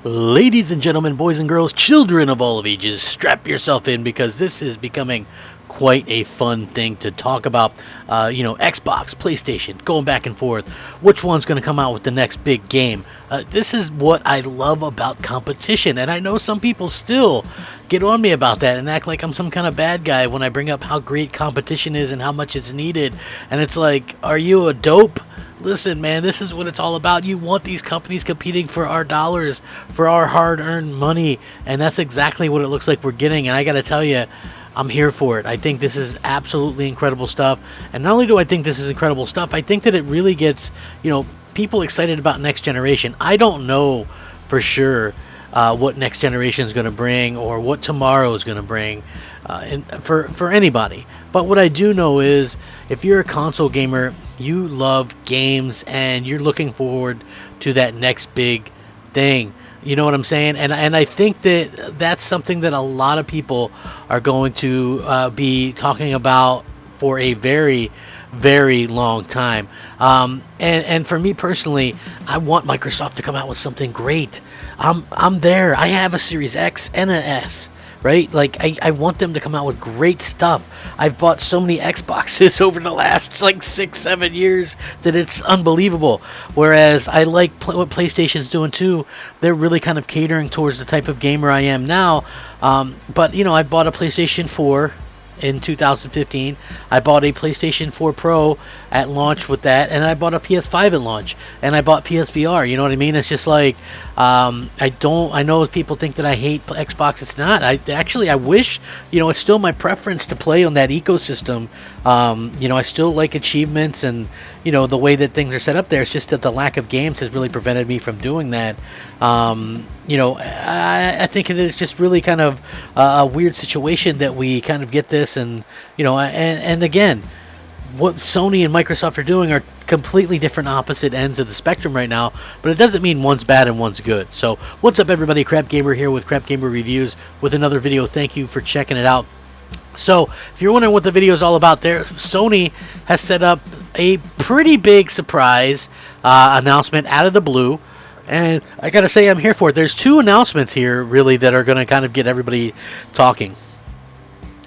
Ladies and gentlemen, boys and girls, children of all of ages, strap yourself in because this is becoming quite a fun thing to talk about. Xbox, PlayStation, going back and forth. Which one's going to come out with the next big game? This is what I love about competition, and I know some people still get on me about that and act like I'm some kind of bad guy when I bring up how great competition is and how much it's needed. And it's like, are you a dope? Listen, man, this is what it's all about. You want these companies competing for our dollars, for our hard-earned money, and that's exactly what it looks like we're getting. And I got to tell you, I'm here for it. I think this is absolutely incredible stuff. And not only do I think this is incredible stuff, I think that it really gets, people excited about next generation. I don't know for sure what next generation is going to bring or what tomorrow is going to bring for anybody. But what I do know is if you're a console gamer, you love games and you're looking forward to that next big thing. You know what I'm saying? And I think that that's something that a lot of people are going to be talking about for a very, very long time. And for me personally, I want Microsoft to come out with something great. I'm there. I have a Series X and an S. Right? Like, I want them to come out with great stuff. I've bought so many Xboxes over the last, 6-7 years that it's unbelievable. Whereas I like what PlayStation's doing, too. They're really kind of catering towards the type of gamer I am now. But, I bought a PlayStation 4 in 2015. I bought a PlayStation 4 Pro at launch with that, and I bought a PS5 at launch, and I bought PSVR. You know what I mean? It's just like I know people think that I hate Xbox. It's not. I wish, it's still my preference to play on that ecosystem. I still like achievements and the way that things are set up there. It's just that the lack of games has really prevented me from doing that. I think it is just really kind of a weird situation that we kind of get this, and again, what Sony and Microsoft are doing are completely different opposite ends of the spectrum right now, but it doesn't mean one's bad and one's good. So what's up, everybody? Crapgamer here with Crapgamer Reviews with another video. Thank you for checking it out. So if you're wondering what the video is all about there, Sony has set up a pretty big surprise announcement out of the blue. And I got to say, I'm here for it. There's two announcements here, really, that are going to kind of get everybody talking.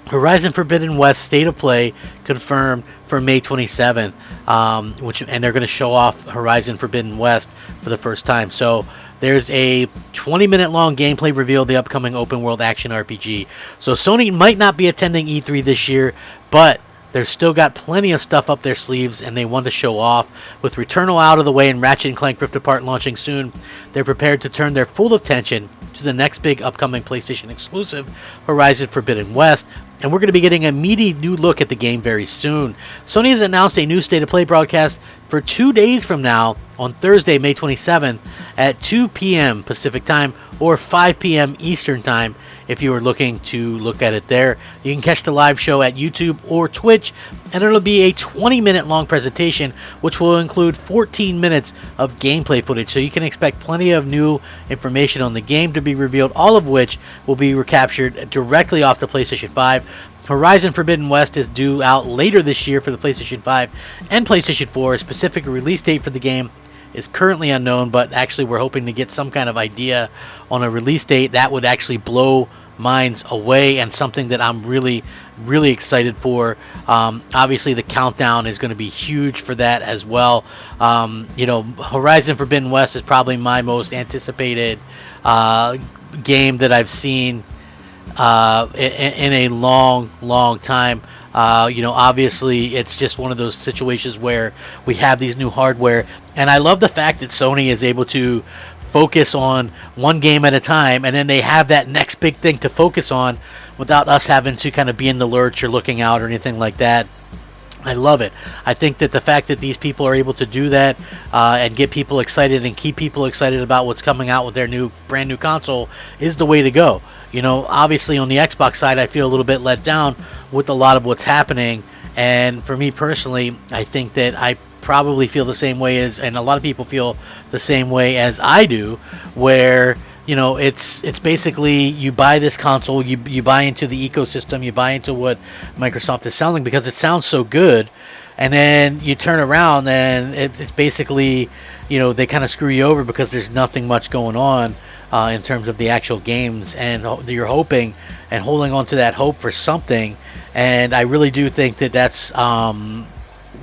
Horizon Forbidden West State of Play confirmed for May 27th, and they're going to show off Horizon Forbidden West for the first time. So there's a 20-minute long gameplay reveal of the upcoming open-world action RPG. So Sony might not be attending E3 this year, but they've still got plenty of stuff up their sleeves, and they want to show off. With Returnal out of the way and Ratchet & Clank Rift Apart launching soon, they're prepared to turn their full attention to the next big upcoming PlayStation exclusive, Horizon Forbidden West, and we're going to be getting a meaty new look at the game very soon. Sony has announced a new State of Play broadcast for 2 days from now on Thursday, May 27th at 2 p.m. Pacific Time or 5 p.m. Eastern Time if you are looking to look at it there. You can catch the live show at YouTube or Twitch, and it'll be a 20-minute long presentation which will include 14 minutes of gameplay footage, so you can expect plenty of new information on the game to be revealed, all of which will be recaptured directly off the PlayStation 5. Horizon Forbidden West is due out later this year for the PlayStation 5 and PlayStation 4. A specific release date for the game is currently unknown, but actually we're hoping to get some kind of idea on a release date. That would actually blow minds away, and something that I'm really, really excited for. Obviously the countdown is going to be huge for that as well. Horizon Forbidden West is probably my most anticipated game that I've seen in a long time. Obviously it's just one of those situations where we have these new hardware, and I love the fact that Sony is able to focus on one game at a time, and then they have that next big thing to focus on without us having to kind of be in the lurch or looking out or anything like that. I love it. I think that the fact that these people are able to do that and get people excited and keep people excited about what's coming out with their brand new console is the way to go. Obviously on the Xbox side, I feel a little bit let down with a lot of what's happening. And for me personally, I think that I probably feel the same way and a lot of people feel the same way as I do, where it's basically you buy this console, you buy into the ecosystem, you buy into what Microsoft is selling because it sounds so good, and then you turn around and it's basically, they kind of screw you over because there's nothing much going on in terms of the actual games, and you're hoping and holding on to that hope for something. And I really do think that that's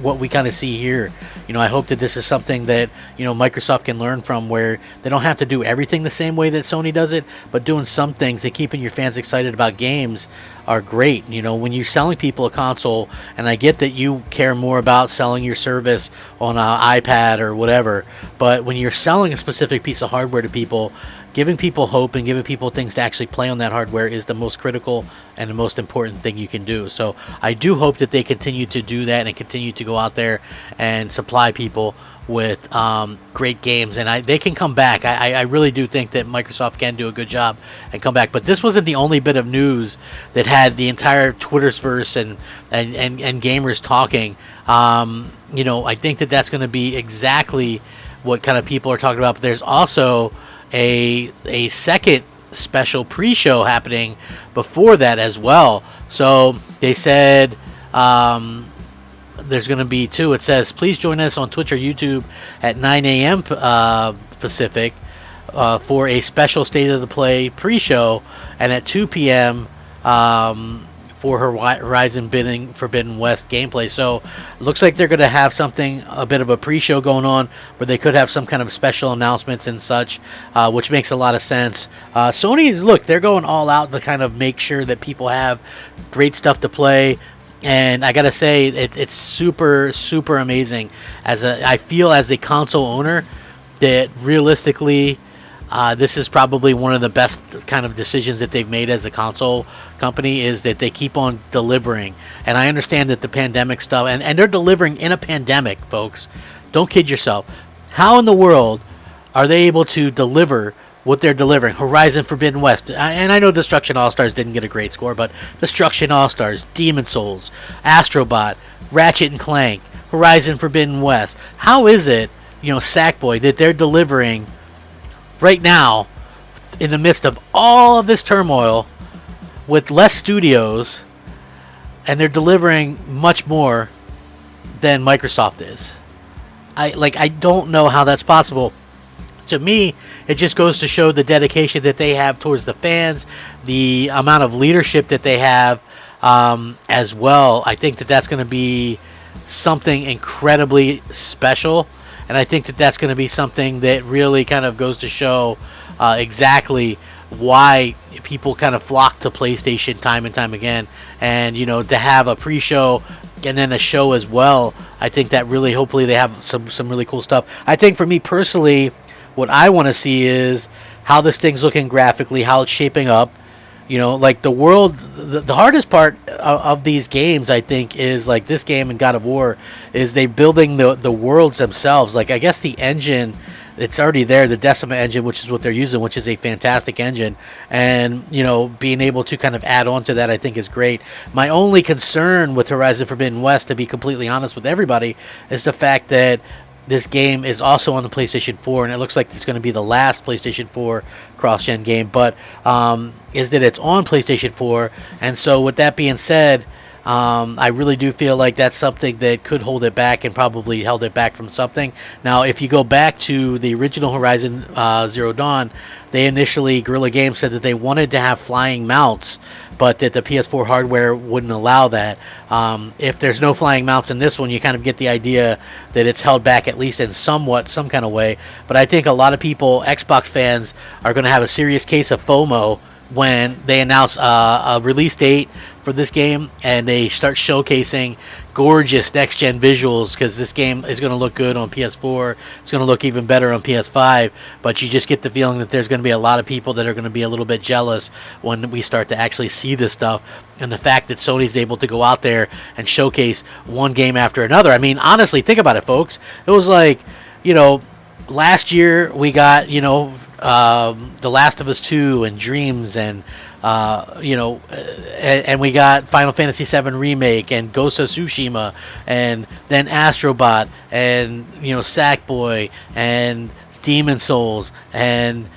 what we kind of see here. I hope that this is something that Microsoft can learn from, where they don't have to do everything the same way that Sony does it, but doing some things that keeping your fans excited about games are great. When you're selling people a console, and I get that you care more about selling your service on an iPad or whatever, but when you're selling a specific piece of hardware to people, giving people hope and giving people things to actually play on that hardware is the most critical and the most important thing you can do. So I do hope that they continue to do that and continue to go out there and supply people with great games, and they can come back. I really do think that Microsoft can do a good job and come back. But this wasn't the only bit of news that had the entire Twitterverse and gamers talking. I think that that's going to be exactly what kind of people are talking about. But there's also a second special pre-show happening before that as well. So they said there's going to be two. It says, please join us on Twitch or YouTube at 9 a.m. Pacific for a special State of the Play pre-show, and at 2 p.m. For Horizon Forbidden West gameplay. So it looks like they're going to have a bit of a pre-show going on, where they could have some kind of special announcements and such, which makes a lot of sense. Sony they're going all out to kind of make sure that people have great stuff to play. And I gotta say, it's super, super amazing. I feel as a console owner that realistically, this is probably one of the best kind of decisions that they've made as a console company, is that they keep on delivering. And I understand that the pandemic stuff, and they're delivering in a pandemic, folks. Don't kid yourself. How in the world are they able to deliver what they're delivering? Horizon Forbidden West, and I know Destruction All-Stars didn't get a great score, but Destruction All-Stars, Demon Souls, Astrobot, Ratchet and Clank, Horizon Forbidden West. How is it, Sackboy, that they're delivering right now in the midst of all of this turmoil with less studios, and they're delivering much more than Microsoft is? I don't know how that's possible. To me, it just goes to show the dedication that they have towards the fans, the amount of leadership that they have as well. I think that that's going to be something incredibly special, and I think that that's going to be something that really kind of goes to show exactly why people kind of flock to PlayStation time and time again. And, to have a pre-show and then a show as well, I think that really, hopefully they have some really cool stuff. I think for me personally, what I want to see is how this thing's looking graphically, how it's shaping up. Like the world, the hardest part of these games, I think, is like this game and God of War, is they building the worlds themselves. Like, I guess the engine, it's already there, the Decima engine, which is what they're using, which is a fantastic engine. And, being able to kind of add on to that, I think, is great. My only concern with Horizon Forbidden West, to be completely honest with everybody, is the fact that this game is also on the PlayStation 4, and it looks like it's going to be the last PlayStation 4 cross-gen game, but is that it's on PlayStation 4. And so with that being said, I really do feel like that's something that could hold it back, and probably held it back from something. Now, if you go back to the original Horizon Zero Dawn, they initially, Guerrilla Games, said that they wanted to have flying mounts, but that the PS4 hardware wouldn't allow that. If there's no flying mounts in this one, you kind of get the idea that it's held back, at least in some kind of way. But I think a lot of people, Xbox fans, are going to have a serious case of FOMO when they announce a release date for this game, and they start showcasing gorgeous next-gen visuals, because this game is going to look good on PS4. It's going to look even better on PS5, but you just get the feeling that there's going to be a lot of people that are going to be a little bit jealous when we start to actually see this stuff. And the fact that Sony's able to go out there and showcase one game after another. I mean, honestly, think about it, folks. It was like, last year we got, The Last of Us 2 and Dreams, and and we got Final Fantasy VII Remake and Ghost of Tsushima, and then Astrobot, and Sackboy, and Demon Souls, and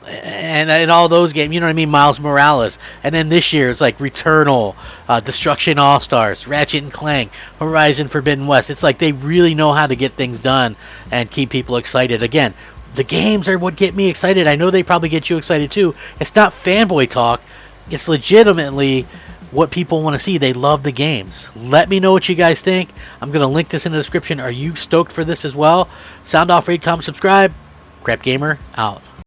and all those games, you know what I mean? Miles Morales, and then this year it's like Returnal, Destruction All Stars, Ratchet and Clank, Horizon Forbidden West. It's like they really know how to get things done and keep people excited. Again, the games are what get me excited. I know they probably get you excited too. It's not fanboy talk. It's legitimately what people want to see. They love the games. Let me know what you guys think. I'm going to link this in the description. Are you stoked for this as well? Sound off, rate, comment, subscribe. Crapgamer out.